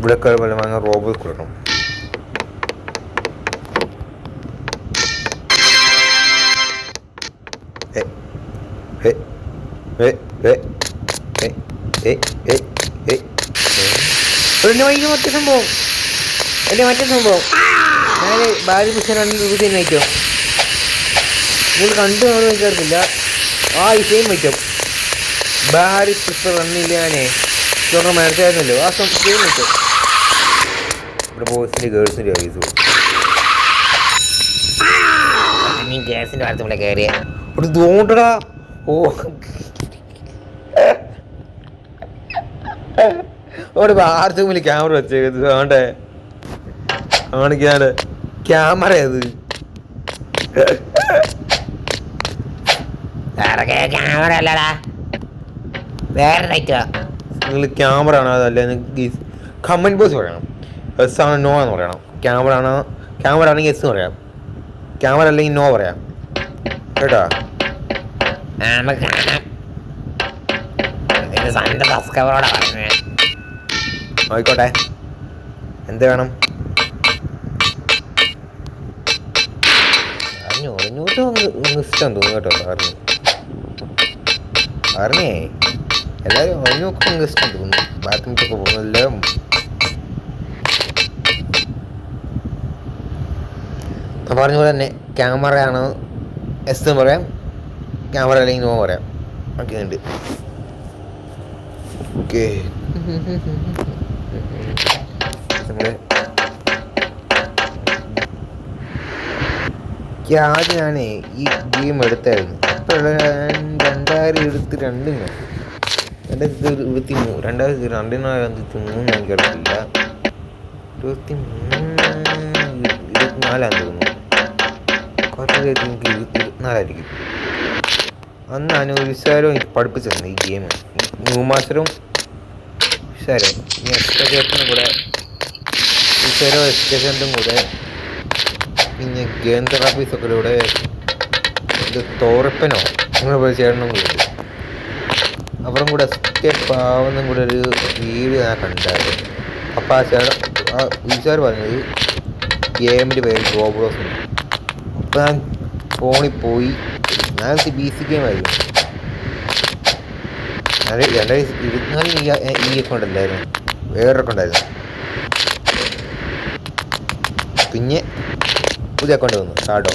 ഇവിടെയൊക്കെ ബലമായ റോബോട്ട് കൊടുക്കണം. മറ്റേ സംഭവം മറ്റേ സംഭവം ഞാൻ ഭാര്യ പുരുഷനാണെങ്കിൽ യൂസ് ചെയ്യുന്ന ഐറ്റം നിങ്ങൾ കണ്ടു കാണുമെന്ന് എനിക്കറിയില്ല. ആ ഈ സെയിം ഐറ്റം ഭാര്യ പുരുഷൻ റണ്ണില്ല ഞാനേ ചോറിന് മനസ്സിലായിരുന്നല്ലോ ആ സെയിം ഐറ്റം. ഇവിടെ ബോയ്സിൻ്റെ ഗേൾസിൻ്റെ യൂസ് നീ ഗേൾസിൻ്റെ ഭാഗത്ത് ഇവിടെ കയറിയ ഒരു തോണ്ടടാ. ഓ അവിടെ വാർത്തമ്മിൽ ക്യാമറ വെച്ചേക്കത് വേണ്ടേ കാണിക്കാണ്ട് ക്യാമറ അത് ക്യാമറ അല്ലടാ വേറെ നിങ്ങൾ ക്യാമറ ആണോ അതല്ല കമൻറ്റ് ബോക്സ് പറയണം. എസ് ആണ് നോ എന്ന് പറയണം. ക്യാമറ ആണെങ്കിൽ എസ് പറയാം, ക്യാമറ അല്ലെങ്കിൽ നോ പറയാം കേട്ടോ. ആയിക്കോട്ടെ എന്ത് വേണം ഇഷ്ടം തോന്നുന്നു കേട്ടോ പറഞ്ഞേ എല്ലാവരും അറിഞ്ഞു നോക്കുമ്പോൾ ഇഷ്ടം തോന്നുന്നു. ബാത്റൂമിലൊക്കെ പോകുന്നതെല്ലാം പറഞ്ഞ പോലെ തന്നെ ക്യാമറ ആണ് എസ് എന്ന് പറയാം, ക്യാമറ അല്ലെങ്കിൽ നോ പറയാം. ഓക്കെ ഉണ്ട്. ഓക്കെ ആദ്യം ഞാനേ ഈ ഗെയിം എടുത്തായിരുന്നു. ഇപ്പോൾ 2000 എടുത്ത് 2023 എനിക്കറിയില്ല 24 തോന്നുന്നു. കുറച്ച് എനിക്ക് 24 അന്ന് അനുവിശാലും എനിക്ക് പഠിപ്പിച്ചു തന്നെ ഈ ഗെയിം. ന്യൂ മാസ്റ്ററും വിശാലും ഈ എക്സ്പെക്ടേഷനും കൂടെ വിശാലും എക്സ്പെക്ടേഷനും കൂടെ പിന്നെ ഗെയിം തെറാപ്പീസൊക്കെ കൂടെ ഇത് തോറപ്പനോ അങ്ങനെ പോലെ ചെയ്യണം കൂടി അവരും കൂടെ എസ്കേപ്പ് ആവുന്നതും കൂടെ ഒരു വീഡിയോ ഞാൻ കണ്ടായിരുന്നു. അപ്പോൾ ആ വിശാൽ പറഞ്ഞത് ഗെയിമിൻ്റെ പേര് റോബ്ലോസ്. അപ്പോൾ ഞാൻ ഫോണിൽ പോയി ഞാൻ BC ഗെയിം ആയിരുന്നു. ഞാൻ 2024 ഈ അക്കൗണ്ട് അല്ലായിരുന്നു, വേറൊരു അക്കൗണ്ടായിരുന്നു. പിന്നെ പുതിയ അക്കൗണ്ട് വന്നു ഷാഡോ.